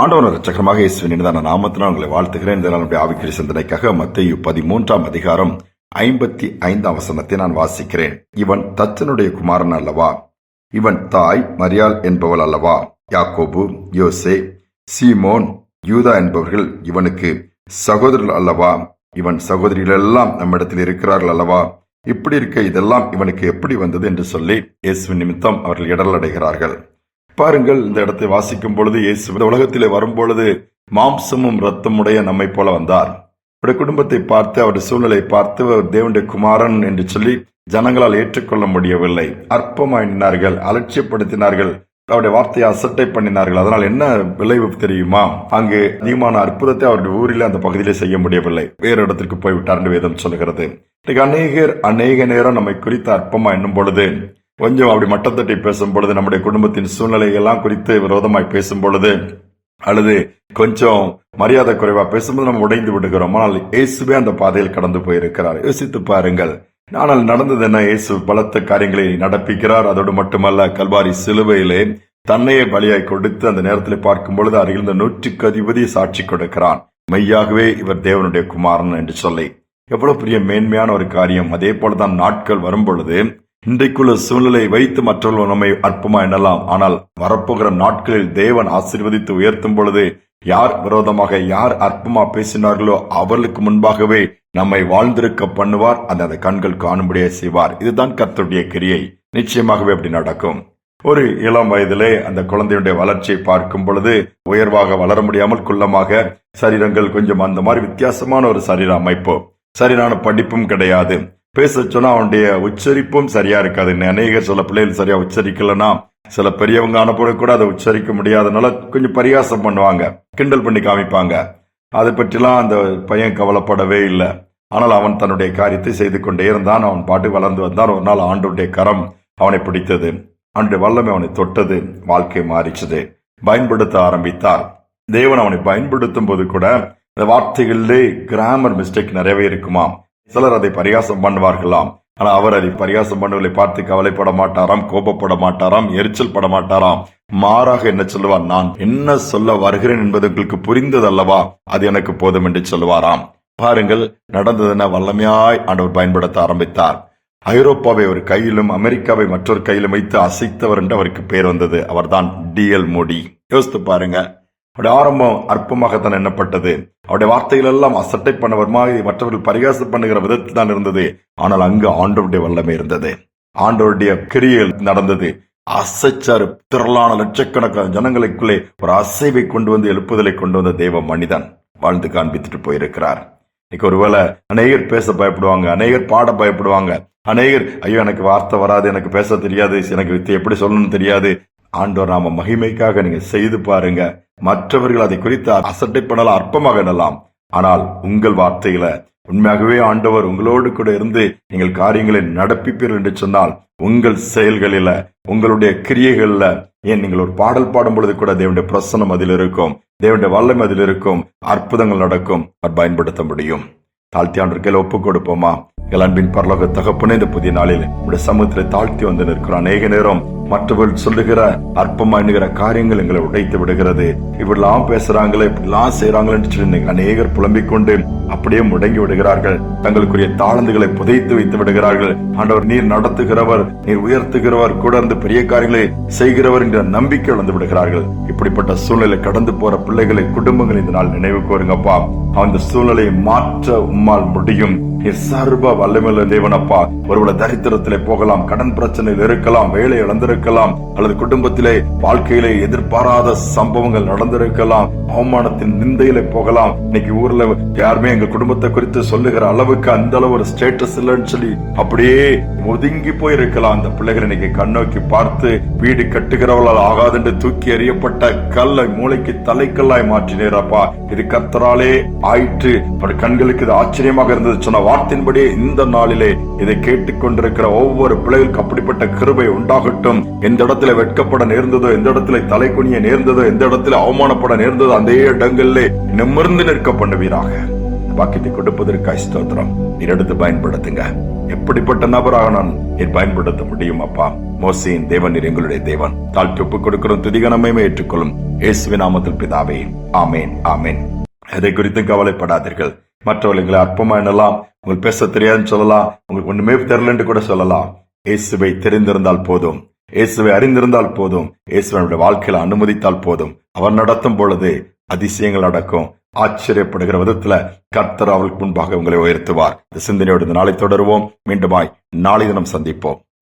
ஆண்டவர் இரட்சகராக இயேசுவின் இனிதான நாமத்தினால் உங்களை வாழ்த்துகிறேன். இந்த நாளுடைய ஆவிக்குரிய சிந்தனைக்காக மத்தேயு 13 அதிகாரம் 55 வசனத்தை நான் வாசிக்கிறேன். இவன் தச்சனுடைய குமாரன் அல்லவா? இவன் தாய் மரியாள் என்பவள் அல்லவா? யாக்கோபு, யோசே, சீமோன், யூதா என்பவர்கள் இவனுக்கு சகோதரர்கள் அல்லவா? இவன் சகோதரிகள் எல்லாம் நம்மிடத்தில் இருக்கிறார்கள் அல்லவா? இப்படி இருக்க இதெல்லாம் இவனுக்கு எப்படி வந்தது என்று சொல்லி இயேசுவின் நிமித்தம் அவர்கள் இடரல் அடைகிறார்கள். பாருங்கள், இந்த இடத்தை வாசிக்கும் பொழுது இயேசு இந்த உலகத்திலே வரும்பொழுது மாம்சமும் இரத்தமுடைய நம்மை போல வந்தார். அவருடைய குடும்பத்தை பார்த்து, அவருடைய சூழ்நிலை பார்த்து, அவர் தேவனுடைய குமாரன் என்று சொல்லி ஜனங்களால் ஏற்றுக்கொள்ள முடியவில்லை. அற்பமாயினார்கள், அலட்சியப்படுத்தினார்கள், அவருடைய வார்த்தையை அசட்டை பண்ணினார்கள். அதனால் என்ன விளைவு தெரியுமா? அங்கு அதிகமான அற்புதத்தை அவருடைய ஊரில் அந்த பகுதியிலே செய்ய முடியவில்லை. வேறு இடத்திற்கு போய்விட்டார் என்று வேதம் சொல்கிறது. அநேக நேரம் நம்மை குறித்து அற்பமா எண்ணும் பொழுது, கொஞ்சம் அப்படி மட்டத்தட்டி பேசும் பொழுது, நம்முடைய குடும்பத்தின் சூழ்நிலையெல்லாம் குறித்து விரோதமாய் பேசும் பொழுது, அல்லது கொஞ்சம் மரியாதை குறைவா பேசும்போது நம்ம உடைந்து விடுகிறோம். ஆனால் இயேசுவே அந்த பாதையில் கடந்து போயிருக்கிறார். யோசித்து பாருங்கள். ஆனால் நடந்தது என்ன? இயேசு பலத்த காரியங்களை நடப்பிக்கிறார். அதோடு மட்டுமல்ல, கல்வாரி சிலுவையிலே தன்னையே பலியாய் கொடுத்து அந்த நேரத்தில் பார்க்கும் பொழுது அருகில் 100க்கு அதிபதி சாட்சி கொடுக்கிறான், மெய்யாகவே இவர் தேவனுடைய குமாரன் என்று சொல்லி. எவ்வளவு பெரிய மேன்மையான ஒரு காரியம். அதே போலதான் நாட்கள் வரும் பொழுது, இன்றைக்குள்ள சூழ்நிலை வைத்து மற்றவர்கள் நம்மை அற்பமா எண்ணலாம். ஆனால் வரப்போகிற நாட்களில் தேவன் ஆசீர்வதித்து உயர்த்தும் பொழுது, யார் விரோதமாக யார் அற்பமா பேசினார்களோ அவர்களுக்கு முன்பாகவே நம்மை வாழ்ந்திருக்க பண்ணுவார். அந்த கண்கள் காணும்படியே செய்வார். இதுதான் கர்த்தருடைய கிரியை. நிச்சயமாகவே அப்படி நடக்கும். ஒரு இளம் வயதிலே அந்த குழந்தையுடைய வளர்ச்சியை பார்க்கும் பொழுது, உயர்வாக வளர முடியாமல் குள்ளமாக, சரீரங்கள் கொஞ்சம் அந்த மாதிரி வித்தியாசமான ஒரு சரீர அமைப்பு, சரியான படிப்பும் கிடையாது. பேச சொன்னா அவனுடைய உச்சரிப்பும் சரியா இருக்காது. அநேகர் சில பிள்ளைகள் சரியா உச்சரிக்கலன்னா, சில பெரியவங்க அனுப்ப கூட அதை உச்சரிக்க முடியாதனால கொஞ்சம் பரியாசம் பண்ணுவாங்க, கிண்டல் பண்ணி காமிப்பாங்க. அதை பற்றிலாம் அந்த பையன் கவலைப்படவே இல்லை. ஆனால் அவன் தன்னுடைய காரியத்தை செய்து கொண்டே இருந்தான். அவன் பாட்டு வளர்ந்து வந்தான். ஒரு நாள் ஆண்டவருடைய கரம் அவனை பிடித்தது, அவனுடைய வல்லமை அவனை தொட்டது, வாழ்க்கை மாறிச்சது, பயன்படுத்த ஆரம்பித்தார். தேவன் அவனை பயன்படுத்தும் போது கூட இந்த வார்த்தைகளிலே கிராமர் மிஸ்டேக் நிறையவே இருக்குமாம். சிலர் அதை பரியாசம் பண்ணுவார்களாம். ஆனா அவர் அதை பரியாசம் பண்ணுவதை பார்த்து கவலைப்பட மாட்டாராம், கோபப்பட மாட்டாராம், எரிச்சல் பட மாட்டாராம். மாறாக என்ன சொல்லுவார்? நான் என்ன சொல்ல வருகிறேன் என்பது உங்களுக்கு புரிந்தது அல்லவா, அது எனக்கு போதும் என்று சொல்லுவாராம். பாருங்கள், நடந்ததுன்னா வல்லமையாய் ஆண்டவர் பயன்படுத்த ஆரம்பித்தார். ஐரோப்பாவை ஒரு கையிலும் அமெரிக்காவை மற்றொரு கையிலும் வைத்து அசைத்தவர் என்று அவருக்கு பேர் வந்தது. அவர்தான் D.L. மோடி. யோசித்து பாருங்க. அவருடைய ஆரம்பம் அற்பமாகத்தான் எண்ணப்பட்டது. அவருடைய வார்த்தைகள் எல்லாம் அசட்டை பண்ணவர் மாதிரி மற்றவர்கள் பரிகாசம் பண்ணுகிற விதத்தில் தான் இருந்தது. ஆனால் அங்கு ஆண்டவருடைய வல்லமை இருந்தது, ஆண்டவருடைய கிரியைகள் நடந்தது. அசைச்சாரு. திரளான லட்சக்கணக்கான ஜனங்களுக்குள்ளே ஒரு அசைவை கொண்டு வந்து, எழுப்புதலை கொண்டு வந்த தெய்வ மனிதன் வாழ்ந்து காண்பித்துட்டு போயிருக்கிறார். இன்னைக்கு ஒருவேளை அநேகர் பேச பயப்படுவாங்க, அநேகர் பாட பயப்படுவாங்க, அநேகர் ஐயோ எனக்கு வார்த்தை வராது, எனக்கு பேச தெரியாது, எனக்கு எப்படி சொல்லணும்னு தெரியாது. ஆண்டவர் நாம மகிமைக்காக நீங்க செய்து பாருங்க. மற்றவர்கள் அதை குறித்து அசட்டை பண்ணலாம், அற்பமாக எண்ணலாம். ஆனால் உங்கள் வார்த்தையில உண்மையாகவே ஆண்டவர் உங்களோடு கூட இருந்து நீங்கள் காரியங்களை நடப்பிப்பீர்கள் என்று சொன்னால், உங்கள் செயல்களில, உங்களுடைய கிரியைகள்ல, ஏன் நீங்கள் ஒரு பாடல் பாடும் பொழுது கூட தேவனுடைய பிரசன்னம் அதில் இருக்கும், தேவனுடைய வல்லமை அதில் இருக்கும், அற்புதங்கள் நடக்கும். பயன்படுத்த முடியும். தாழ்த்தி ஆண்டவர்களை ஒப்புக் கொடுப்போமா? எங்கள் அன்பின் பரலோக தகப்பனே, இந்த புதிய நாளில் உடைய சமூகத்திலே தாழ்த்தி வந்து நிற்கிறோம். அநேக நேரம் மற்றவர்கள் சொல்லுகிற அற்பமா என்கிற காரியங்கள் எங்களை உடைத்து விடுகிறது. இப்படிலாம் பேசுறாங்களே, இப்படிலாம் செய்யறாங்களேன்னு சொல்லி அநேகர் புலம்பிக் கொண்டு அப்படியே முடங்கி விடுகிறார்கள். தங்களுக்குரிய தாளந்துகளை புதைத்து வைத்து விடுகிறார்கள். ஆண்டவர், நீர் நடத்துகிறவர், நீர் உயர்த்துகிறவர், கூட இருந்து பெரிய காரியங்களை செய்கிறவர் என்ற நம்பிக்கை இழந்து விடுகிறார்கள். இப்படிப்பட்ட சூழ்நிலை கடந்து போற பிள்ளைகளை, குடும்பங்களை இந்த நாள் நினைவு கோருங்கப்பா. அந்த சூழ்நிலையை மாற்ற உம்மால் முடியும். சர்வ வல்லமையுள்ள தேவனப்பா. ஒருவேளை தரித்திரத்திலே போகலாம், கடன் பிரச்சனையில் இருக்கலாம், வேலை இழந்திருக்கலாம், அல்லது குடும்பத்திலே வாழ்க்கையிலே எதிர்பாராத சம்பவங்கள் நடந்திருக்கலாம், அவமானத்தின் நிந்தையில போகலாம். இன்னைக்கு ஊர்ல யாருமே எங்க குடும்பத்தை குறித்து சொல்லுகிற அளவுக்கு அந்த அளவு ஒரு ஸ்டேட்டஸ் இல்லைன்னு சொல்லி அப்படியே ஒதுங்கி போயிருக்கலாம். அந்த பிள்ளைகளை இன்னைக்கு கண்ணோக்கி பார்த்து, வீடு கட்டுகிறவர்களால் ஆகாதென்று தூக்கி எறியப்பட்ட கல்லை மூளைக்கு தலைக்கல்லாய் மாற்றினேரப்பா. இது கர்த்தராலே ஆயிற்று. கண்களுக்கு இது ஆச்சரியமாக இருந்தது சொன்ன வார்த்தையின்படி இந்த நாளிலே இதை கேட்டுக்கொண்டிருக்கிற ஒவ்வொரு பிள்ளைகளுக்கு அப்படிப்பட்ட கிருபை உண்டாகட்டும். எந்த இடத்துல வெட்கப்பட நேர்ந்ததோ, எந்த இடத்துல தலை குனிய நேர்ந்ததோ, எந்த இடத்துல அவமானப்பட நேர்ந்ததோ, அந்த இடங்களிலே நிமிர்ந்து நிற்க பண்ணுவீராக. வாக்கியத்தை கொடுப்பதற்காக ஸ்தோத்திரம். நீர் எடுத்து பயன்படுத்துங்க. எப்படிப்பட்ட நபராக நான் நீர் பயன்படுத்த முடியும் அப்பா? மோசேயின் தேவன் நீர் எங்களுடைய தேவன். தாழ்த்தி ஒப்புக் கொடுக்கிறோம். துதிகனமே ஏற்றுக்கொள்ளும் இயேசுவின் நாமத்தில் பிதாவே, ஆமேன், ஆமேன். எதை குறித்தும் கவலைப்படாதீர்கள். மற்றவர்களை அற்பமா எண்ணலாம், உங்களுக்கு பேச தெரியாதுன்னு சொல்லலாம், உங்களுக்கு ஒண்ணுமே தெரியலன்னு கூட சொல்லலாம். இயேசுவை தெரிந்திருந்தால் போதும், இயேசுவை அறிந்திருந்தால் போதும், இயேசுவனுடைய வாழ்க்கையில அனுமதித்தால் போதும். அவர் நடத்தும் பொழுது அதிசயங்கள் நடக்கும். ஆச்சரியப்படுகிற விதத்துல கர்த்தர் அவளுக்கு முன்பாக உங்களை உயர்த்துவார். இந்த சிந்தனையோடு இந்த நாளை தொடருவோம். மீண்டுமாய் நாளை தினம் சந்திப்போம்.